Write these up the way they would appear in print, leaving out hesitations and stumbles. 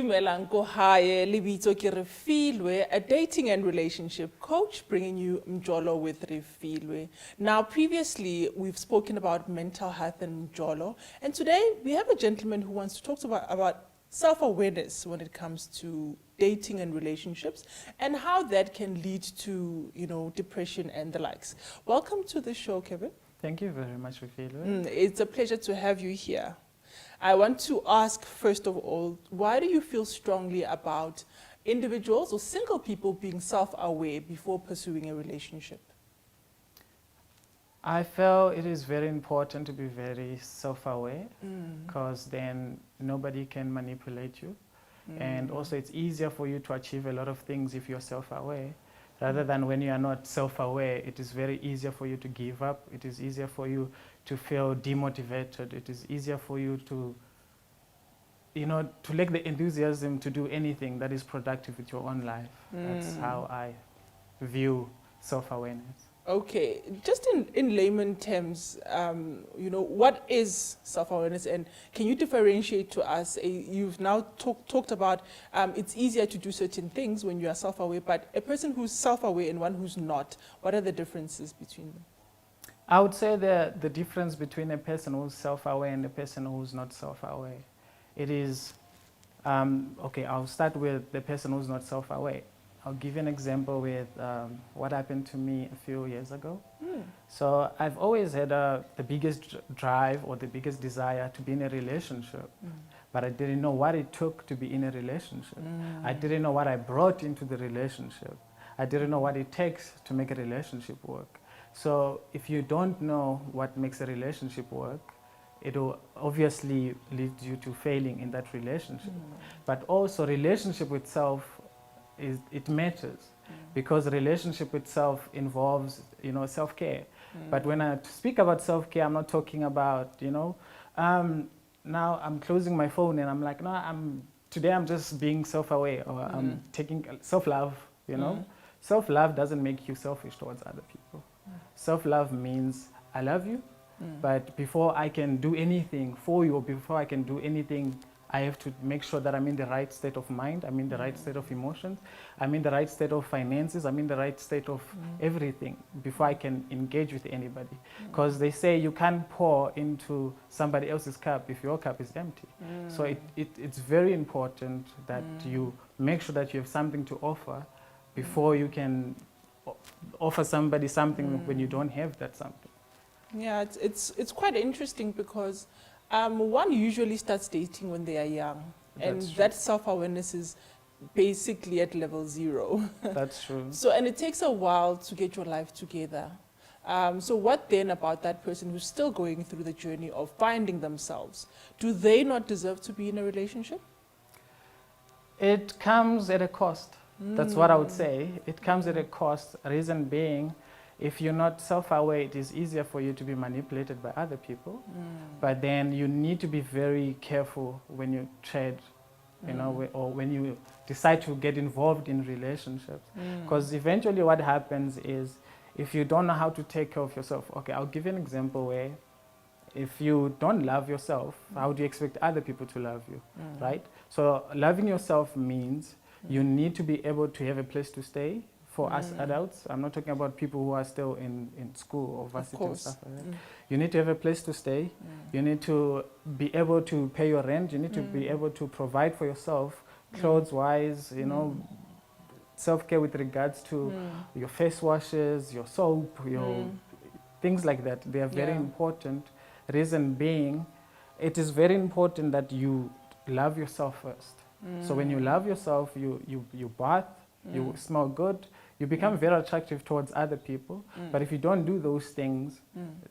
Dumelang ko hae libitso ke Refiloe, a dating and relationship coach, bringing you Mjolo with Refiloe. Now, previously we've spoken about mental health and Mjolo, and today we have a gentleman who wants to talk about self-awareness when it comes to dating and relationships, and how that can lead to, depression and the likes. Welcome to the show, Kevin. Thank you very much, Refiloe. It's a pleasure to have you here. I want to ask, first of all, why do you feel strongly about individuals or single people being self-aware before pursuing a relationship? I feel it is very important to be very self-aware because then nobody can manipulate you. And also it's easier for you to achieve a lot of things if you're self-aware. Rather than when you are not self-aware, it is very easier for you to give up. It is easier for you to feel demotivated. It is easier for you to, to lack the enthusiasm to do anything that is productive with your own life. That's how I view self-awareness. Okay, just in layman terms, what is self-awareness, and can you differentiate to us? You've now talked about it's easier to do certain things when you are self-aware, but a person who's self-aware and one who's not, what are the differences between them? I would say the difference between a person who's self-aware and a person who's not self-aware, it is, okay, I'll start with the person who's not self-aware. I'll give you an example with what happened to me a few years ago. So I've always had the biggest drive or the biggest desire to be in a relationship, but I didn't know what it took to be in a relationship. I didn't know what I brought into the relationship. I didn't know what it takes to make a relationship work. So if you don't know what makes a relationship work, it will obviously lead you to failing in that relationship. But also relationship itself, it matters because relationship itself involves self-care. But when I speak about self-care, I'm not talking about now I'm closing my phone and I'm like, no, today I'm just being self-aware, or I'm taking self-love. Self-love doesn't make you selfish towards other people. Self-love means I love you, but before I can do anything for you, or before I can do anything, I have to make sure that I'm in the right state of mind, I'm in the right state of emotions, I'm in the right state of finances, I'm in the right state of everything before I can engage with anybody. Because they say you can't pour into somebody else's cup if your cup is empty. So it's very important that you make sure that you have something to offer before you can offer somebody something when you don't have that something. Yeah, it's quite interesting because one usually starts dating when they are young, and that self-awareness is basically at level 0. That's true. So, and it takes a while to get your life together. So what then about that person who's still going through the journey of finding themselves? Do they not deserve to be in a relationship? It comes at a cost. That's what I would say. It comes at a cost, reason being, if you're not self-aware, it is easier for you to be manipulated by other people. But then you need to be very careful when you tread, or when you decide to get involved in relationships. Because eventually what happens is, if you don't know how to take care of yourself, okay, I'll give you an example where if you don't love yourself, how do you expect other people to love you, right? So loving yourself means you need to be able to have a place to stay. For us adults, I'm not talking about people who are still in school or varsity and stuff like that. You need to have a place to stay. You need to be able to pay your rent. You need to be able to provide for yourself, clothes-wise, self-care with regards to your face washes, your soap, your things like that. They are very important. Reason being, it is very important that you love yourself first. So when you love yourself, you bath, you smell good, you become very attractive towards other people. But if you don't do those things,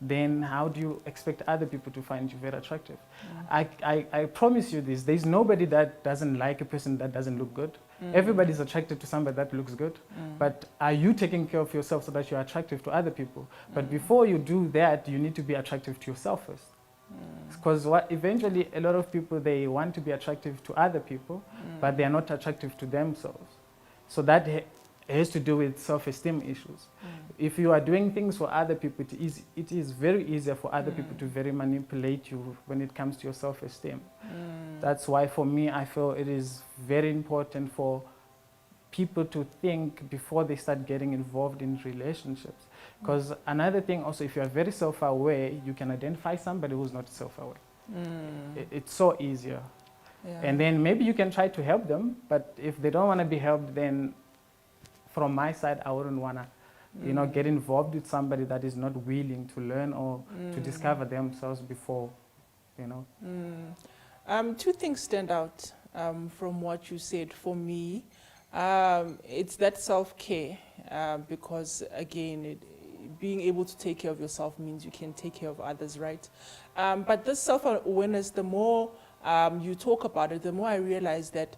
then how do you expect other people to find you very attractive? I promise you this, there's nobody that doesn't like a person that doesn't look good. Everybody's attracted to somebody that looks good. But are you taking care of yourself so that you're attractive to other people? But before you do that, you need to be attractive to yourself first. Because eventually a lot of people, they want to be attractive to other people, but they are not attractive to themselves. So that it has to do with self-esteem issues. If you are doing things for other people, it is very easier for other people to very manipulate you when it comes to your self-esteem. That's why for me, I feel it is very important for people to think before they start getting involved in relationships. Because another thing also, if you are very self-aware, you can identify somebody who's not self-aware. It's so easier. Yeah. And then maybe you can try to help them, but if they don't want to be helped, then from my side, I wouldn't want to, you know, get involved with somebody that is not willing to learn or to discover themselves before, you know. Two things stand out from what you said. For me, it's that self-care, because again, being able to take care of yourself means you can take care of others, right? But this self-awareness, the more you talk about it, the more I realize that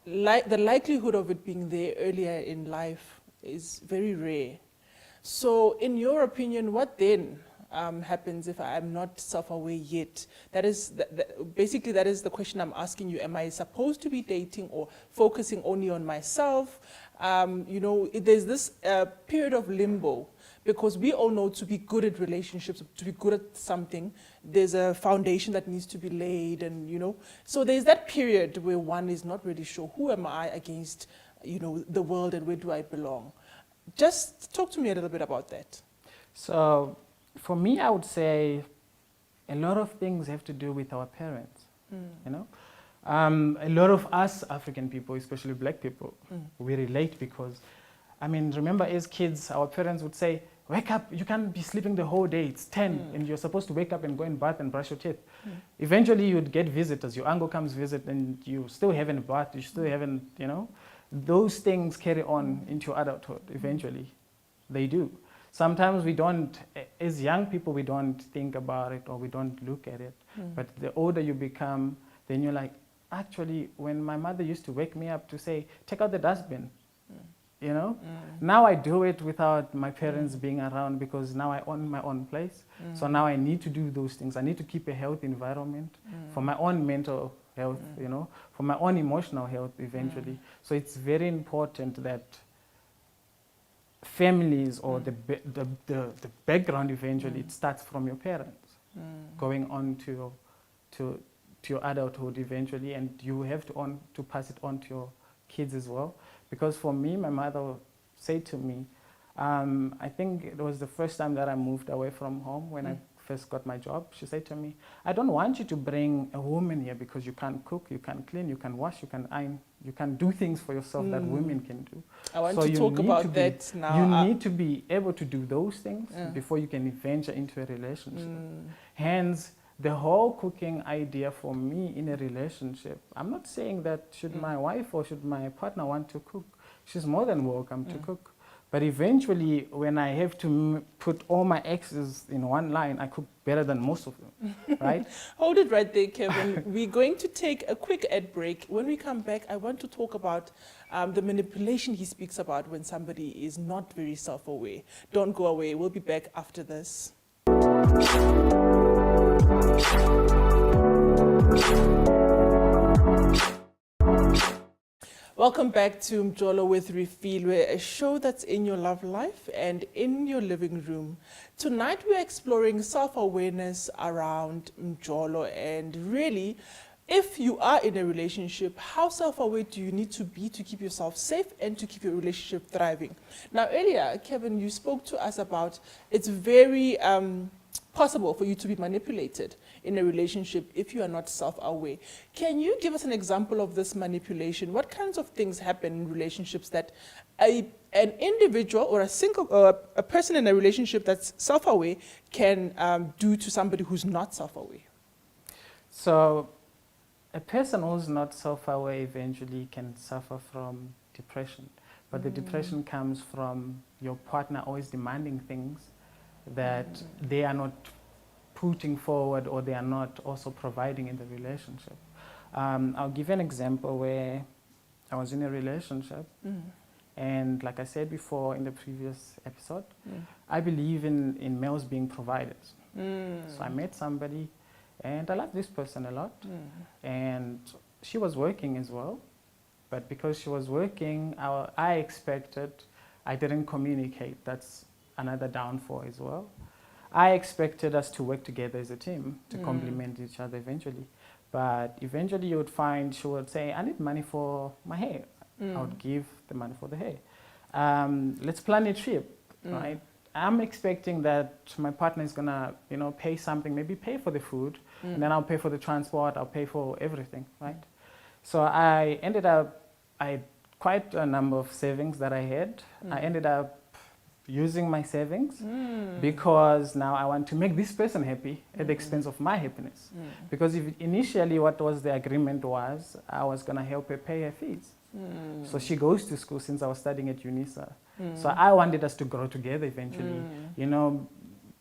the likelihood of it being there earlier in life is very rare. So in your opinion, what then happens if I am not self-aware yet? That is basically that is the question I'm asking you. Am I supposed to be dating or focusing only on myself? You know, there's this period of limbo, because we all know to be good at relationships, to be good at something, there's a foundation that needs to be laid, and you know, so there's that period where one is not really sure, who am I against, you know, the world, and where do I belong? Just talk to me a little bit about that. So for me, I would say a lot of things have to do with our parents, you know. A lot of us African people, especially black people, we relate because, I mean, remember as kids, our parents would say, wake up, you can't be sleeping the whole day, it's 10, and you're supposed to wake up and go and bath and brush your teeth. Eventually you'd get visitors, your uncle comes visit and you still haven't bathed, you still haven't, you know. Those things carry on into adulthood eventually, they do. Sometimes we don't, as young people, we don't think about it or we don't look at it. But the older you become, then you're like, actually, when my mother used to wake me up to say, take out the dustbin, you know? Now I do it without my parents being around, because now I own my own place. So now I need to do those things. I need to keep a healthy environment for my own mental health, you know, for my own emotional health eventually. So it's very important that families or the background eventually, it starts from your parents, going on to your adulthood eventually, and you have to pass it on to your kids as well. Because for me, my mother said to me, I think it was the first time that I moved away from home when I first got my job. She said to me, I don't want you to bring a woman here because you can't cook, you can clean, you can wash, you can iron, you can do things for yourself that women can do. I want to talk about that now. You need to be able to do those things before you can venture into a relationship. Hence, the whole cooking idea for me in a relationship, I'm not saying that should my wife or should my partner want to cook, she's more than welcome to cook. But eventually, when I have to put all my exes in one line, I cook better than most of them, right? Hold it right there, Kevin. We're going to take a quick ad break. When we come back, I want to talk about the manipulation he speaks about when somebody is not very self-aware. Don't go away. We'll be back after this. Welcome back to Mjolo with Refiloe, a show that's in your love life and in your living room. Tonight we're exploring self-awareness around Mjolo, and really, if you are in a relationship, how self-aware do you need to be to keep yourself safe and to keep your relationship thriving? Now earlier, Kevin, you spoke to us about it's very possible for you to be manipulated in a relationship if you are not self-aware. Can you give us an example of this manipulation? What kinds of things happen in relationships that an individual or a person in a relationship that's self-aware can do to somebody who's not self-aware? So a person who's not self-aware eventually can suffer from depression. But the depression comes from your partner always demanding things that they are not putting forward or they are not also providing in the relationship. I'll give you an example where I was in a relationship and like I said before in the previous episode, I believe in males being providers. So I met somebody and I love this person a lot and she was working as well, But because she was working, I expected, I didn't communicate. That's another downfall as well. I expected us to work together as a team to complement each other eventually. But eventually you would find she would say, I need money for my hair. I would give the money for the hair. Let's plan a trip, right? I'm expecting that my partner is gonna, pay something, maybe pay for the food, and then I'll pay for the transport, I'll pay for everything, right? So I ended up, I had quite a number of savings that I had. I ended up using my savings because now I want to make this person happy at the expense of my happiness. Because initially what was the agreement was I was going to help her pay her fees. So she goes to school since I was studying at UNISA. So I wanted us to grow together eventually.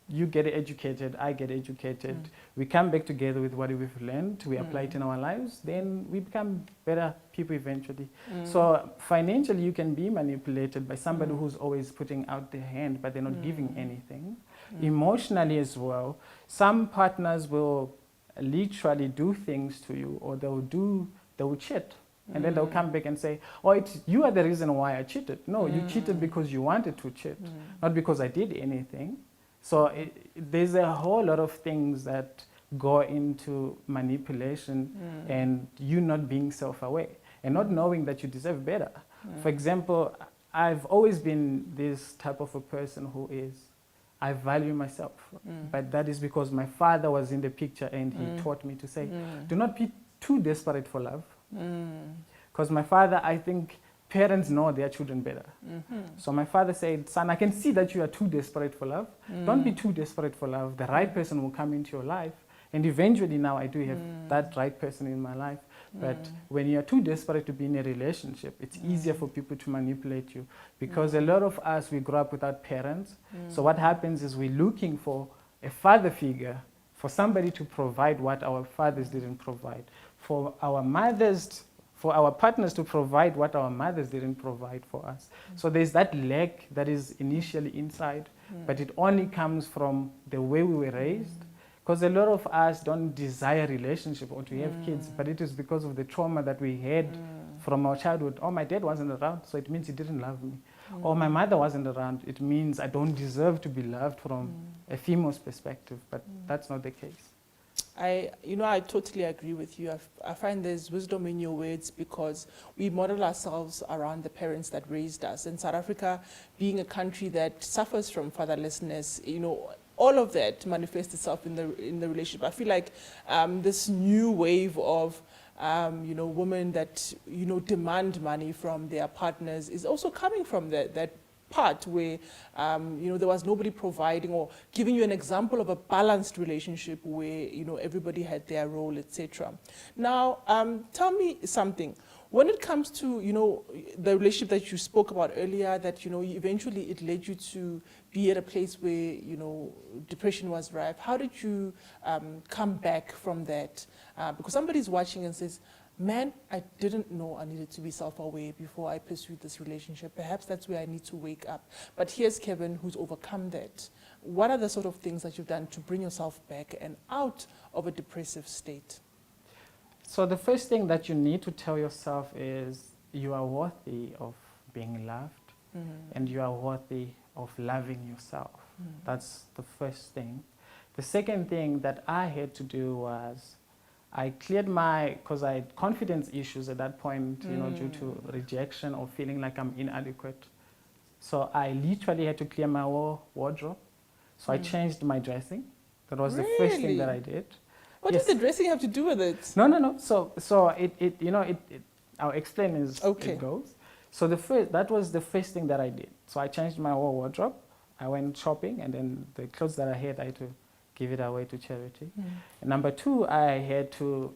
You get educated, I get educated. We come back together with what we've learned, we apply it in our lives, then we become better people eventually. So financially, you can be manipulated by somebody who's always putting out their hand, but they're not giving anything. Emotionally as well, some partners will literally do things to you, or they will cheat. And then they'll come back and say, oh, you are the reason why I cheated. No, you cheated because you wanted to cheat, not because I did anything. So there's a whole lot of things that go into manipulation and you not being self-aware and not knowing that you deserve better. For example, I've always been this type of a person I value myself. But that is because my father was in the picture and he taught me to say, do not be too desperate for love. Because my father, I think, parents know their children better. So my father said, son, I can see that you are too desperate for love. Don't be too desperate for love. The right person will come into your life. And eventually now I do have that right person in my life. But when you are too desperate to be in a relationship, it's easier for people to manipulate you. Because a lot of us, we grow up without parents. So what happens is we're looking for a father figure, for somebody to provide what our fathers didn't provide. For our partners to provide what our mothers didn't provide for us. So there's that lack that is initially inside, but it only comes from the way we were raised. Because a lot of us don't desire relationship or to have kids, but it is because of the trauma that we had from our childhood. Oh, my dad wasn't around, so it means he didn't love me. Or my mother wasn't around, it means I don't deserve to be loved from a female's perspective, but that's not the case. I totally agree with you. I find there's wisdom in your words because we model ourselves around the parents that raised us. And South Africa, being a country that suffers from fatherlessness, all of that manifests itself in the relationship. I feel like this new wave of women that demand money from their partners is also coming from that part where there was nobody providing or giving you an example of a balanced relationship where everybody had their role, etc. Now, tell me something. When it comes to the relationship that you spoke about earlier, that eventually it led you to be at a place where depression was rife. How did you come back from that? Because somebody's watching and says, man, I didn't know I needed to be self-aware before I pursued this relationship. Perhaps that's where I need to wake up. But here's Kevin, who's overcome that. What are the sort of things that you've done to bring yourself back and out of a depressive state? So the first thing that you need to tell yourself is you are worthy of being loved and you are worthy of loving yourself. That's the first thing. The second thing that I had to do was I cleared because I had confidence issues at that point, due to rejection or feeling like I'm inadequate. So I literally had to clear my wardrobe. So I changed my dressing. That was the first thing that I did. What does the dressing have to do with it? No. So I'll explain as it goes. So that was the first thing that I did. So I changed my whole wardrobe. I went shopping, and then the clothes that I had to give it away to charity. And number two, I had to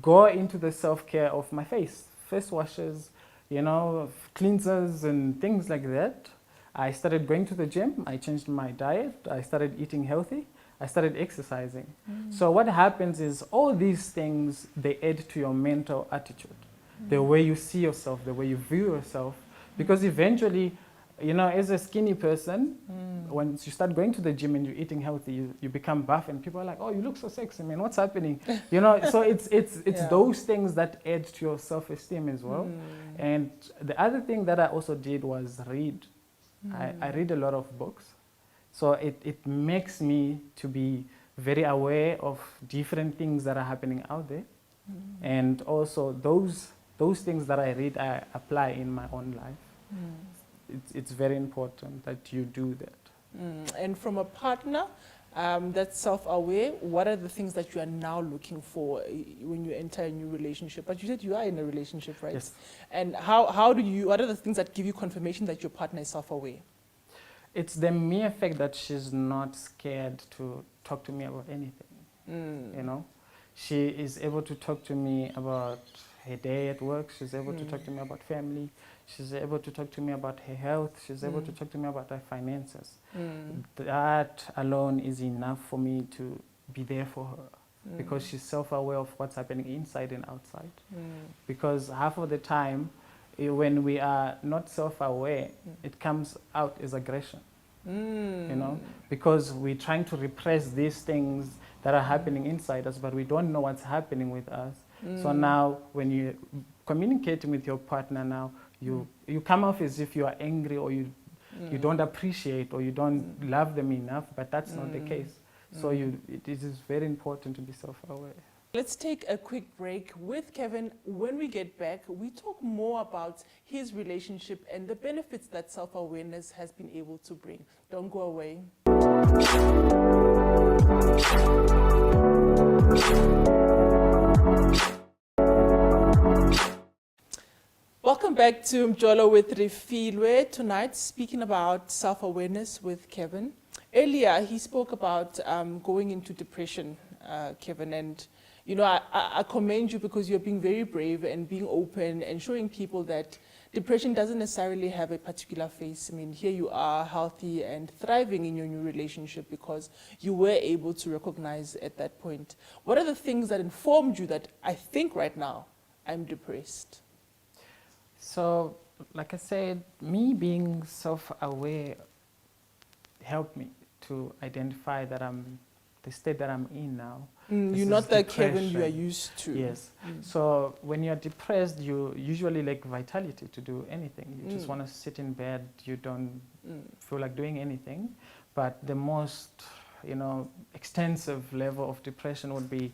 go into the self-care of my face. Face washes, cleansers and things like that. I started going to the gym. I changed my diet. I started eating healthy. I started exercising. So what happens is all these things, they add to your mental attitude, the way you see yourself, the way you view yourself, because eventually You know, as a skinny person, once you start going to the gym and you're eating healthy, you become buff, and people are like, "Oh, you look so sexy, man. What's happening?" You know, so it's Yeah. those things that add to your self-esteem as well. And the other thing that I also did was read. I read a lot of books, so it makes me to be very aware of different things that are happening out there, and also those things that I read, I apply in my own life. It's very important that you do that. And from a partner that's self-aware, what are the things that you are now looking for when you enter a new relationship? But you said you are in a relationship, right? Yes. And what are the things that give you confirmation that your partner is self-aware? It's the mere fact that she's not scared to talk to me about anything. You know, she is able to talk to me about her day at work. She's able to talk to me about family. She's able to talk to me about her health. She's able to talk to me about her finances. That alone is enough for me to be there for her, because she's self-aware of what's happening inside and outside. Because half of the time, when we are not self-aware, it comes out as aggression. You know, because we're trying to repress these things that are happening inside us, but we don't know what's happening with us. So now, when you're communicating with your partner now, you come off as if you are angry, or you don't appreciate, or you don't love them enough, but that's not the case. So it is very important to be self-aware. Let's take a quick break with Kevin. When we get back, we talk more about his relationship and the benefits that self-awareness has been able to bring. Don't go away. Welcome back to Mjolo with Refiloe. Tonight, speaking about self-awareness with Kevin. Earlier, he spoke about going into depression, Kevin, and you know, I commend you because you're being very brave and being open and showing people that depression doesn't necessarily have a particular face. I mean, here you are healthy and thriving in your new relationship because you were able to recognize at that point. What are the things that informed you that I think right now I'm depressed? So, like I said, me being self-aware helped me to identify that the state that I'm in now. You're not the Kevin you are used to. Yes. So when you're depressed, you usually lack vitality to do anything. You just want to sit in bed. You don't feel like doing anything. But the most, extensive level of depression would be,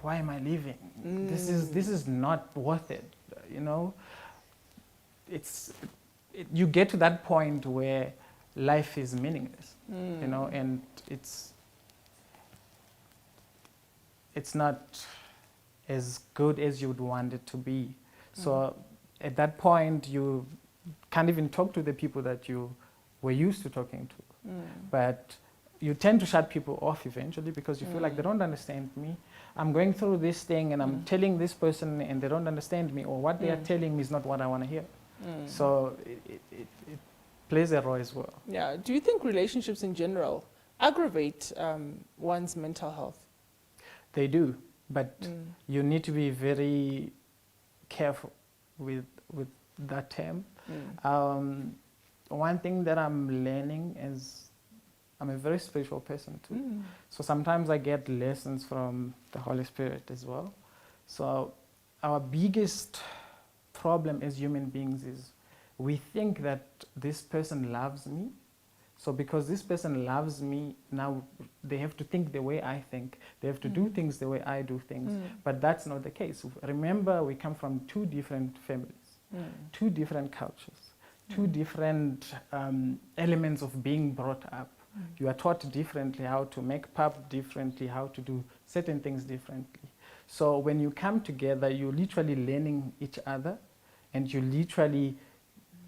why am I living? This is not worth it. You get to that point where life is meaningless. And it's not as good as you would want it to be. So at that point, you can't even talk to the people that you were used to talking to. But you tend to shut people off eventually because you feel like they don't understand me. I'm going through this thing and I'm telling this person and they don't understand me, or what they are telling me is not what I want to hear. So it plays a role as well. Yeah. Do you think relationships in general aggravate one's mental health? They do, but you need to be very careful with that term. One thing that I'm learning is I'm a very spiritual person too. So sometimes I get lessons from the Holy Spirit as well. So our biggest problem as human beings is we think that this person loves me. So because this person loves me, now they have to think the way I think. They have to do things the way I do things. But that's not the case. Remember, we come from two different families, two different cultures, two different elements of being brought up. You are taught differently how to make pap differently, how to do certain things differently. So when you come together, you're literally learning each other and you're literally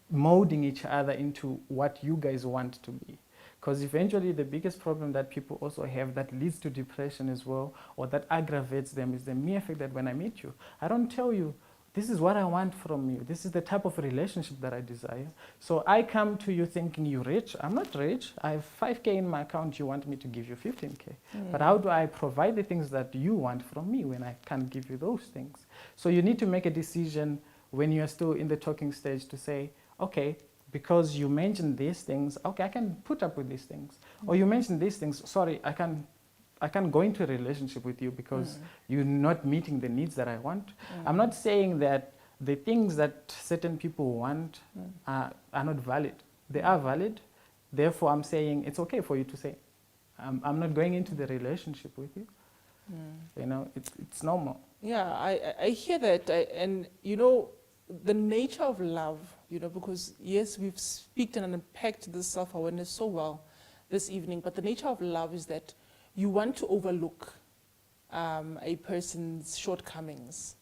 molding each other into what you guys want to be. Because eventually the biggest problem that people also have that leads to depression as well, or that aggravates them, is the mere fact that when I meet you, I don't tell you, this is what I want from you. This is the type of relationship that I desire. So I come to you thinking you're rich. I'm not rich. I have 5K in my account. You want me to give you 15K. But how do I provide the things that you want from me when I can't give you those things? So you need to make a decision when you're still in the talking stage to say, okay, because you mentioned these things, okay, I can put up with these things. Or you mentioned these things, sorry, I can't go into a relationship with you because you're not meeting the needs that I want. I'm not saying that the things that certain people want are not valid. They are valid. Therefore, I'm saying it's okay for you to say, I'm not going into the relationship with you. You know, it's normal. Yeah, I hear that. And, you know, the nature of love, you know, because yes, we've speaked and unpacked this self-awareness so well this evening, but the nature of love is that you want to overlook a person's shortcomings.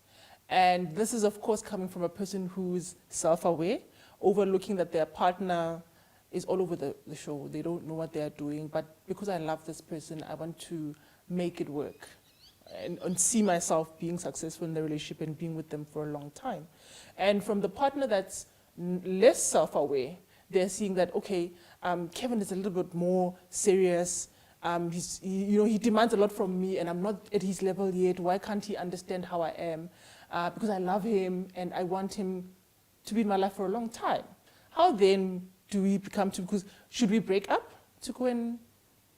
And this is, of course, coming from a person who's self-aware, overlooking that their partner is all over the show. They don't know what they're doing, but because I love this person, I want to make it work and see myself being successful in the relationship and being with them for a long time. And from the partner that's less self-aware, they're seeing that, okay, Kevin is a little bit more serious. He demands a lot from me and I'm not at his level yet. Why can't he understand how I am? Because I love him and I want him to be in my life for a long time. How then do we because should we break up to go and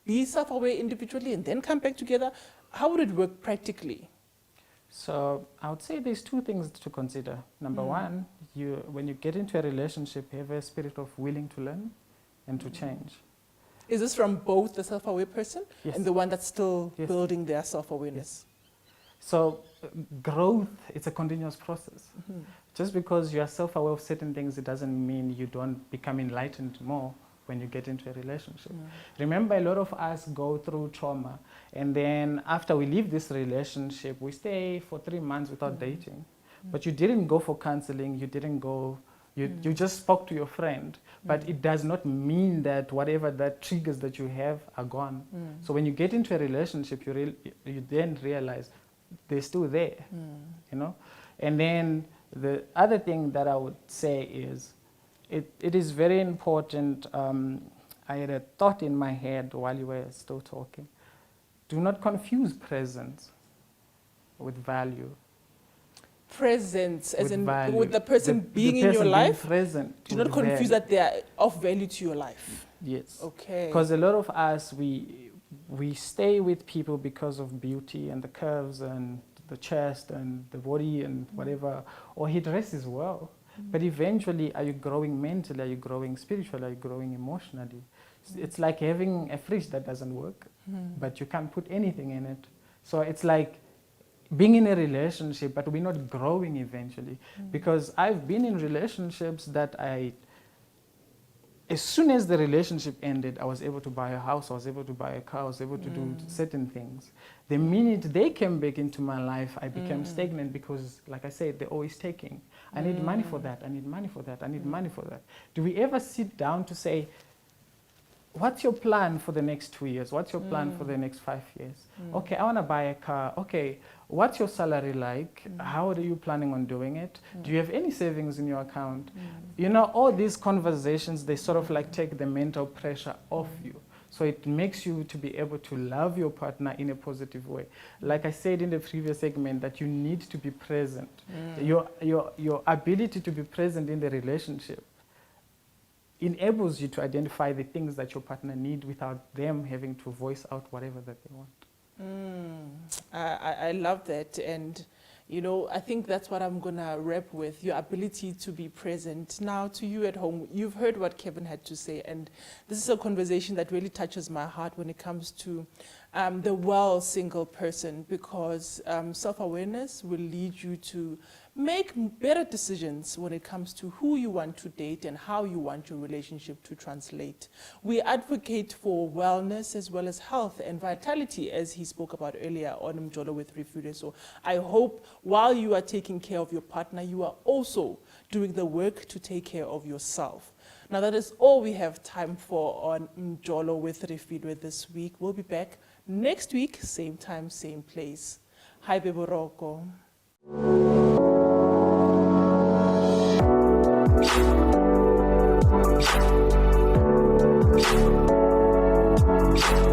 be self-aware individually and then come back together? How would it work practically? So I would say there's two things to consider. Number one, when you get into a relationship, you have a spirit of willing to learn and to change. Is this from both the self-aware person and the one that's still Yes. building their self-awareness? Yes. So growth, it's a continuous process. Just because you are self-aware of certain things, it doesn't mean you don't become enlightened more when you get into a relationship. Remember, a lot of us go through trauma, and then after we leave this relationship, we stay for 3 months without dating. But you didn't go for counseling, you didn't go, you just spoke to your friend. But it does not mean that whatever that triggers that you have are gone. So when you get into a relationship, you then realize they're still there, you know? And then the other thing that I would say is, it is very important. I had a thought in my head while you were still talking. Do not confuse presence with value. Presence, as With in value. with the person being in your person life? being present. Do not confuse that they are of value to your life. Yes. Okay. Because a lot of us, we stay with people because of beauty and the curves and the chest and the body and whatever, or he dresses well. But eventually, are you growing mentally? Are you growing spiritually? Are you growing emotionally? It's like having a fridge that doesn't work, but you can't put anything in it. So it's like being in a relationship, but we're not growing eventually. Because I've been in relationships that as soon as the relationship ended, I was able to buy a house, I was able to buy a car, I was able to do certain things. The minute they came back into my life, I became stagnant because, like I said, they're always taking. I need money for that, I need money for that, I need money for that. Do we ever sit down to say, what's your plan for the next 2 years? What's your plan for the next 5 years? Okay, I want to buy a car. Okay, what's your salary like? How are you planning on doing it? Do you have any savings in your account? You know, all these conversations, they sort of like take the mental pressure off you. So it makes you to be able to love your partner in a positive way. Like I said in the previous segment, that you need to be present. Your ability to be present in the relationship enables you to identify the things that your partner need without them having to voice out whatever that they want. I love that. And, you know, I think that's what I'm going to wrap with, your ability to be present. Now, to you at home, you've heard what Kevin had to say, and this is a conversation that really touches my heart when it comes to the well single person, because self-awareness will lead you to make better decisions when it comes to who you want to date and how you want your relationship to translate. We advocate for wellness as well as health and vitality, as he spoke about earlier on Mjolo with Refiloe. So I hope while you are taking care of your partner, you are also doing the work to take care of yourself. Now that is all we have time for on Mjolo with Refiloe this week. We'll be back next week, same time, same place. Hi, Beboroko. Thank you.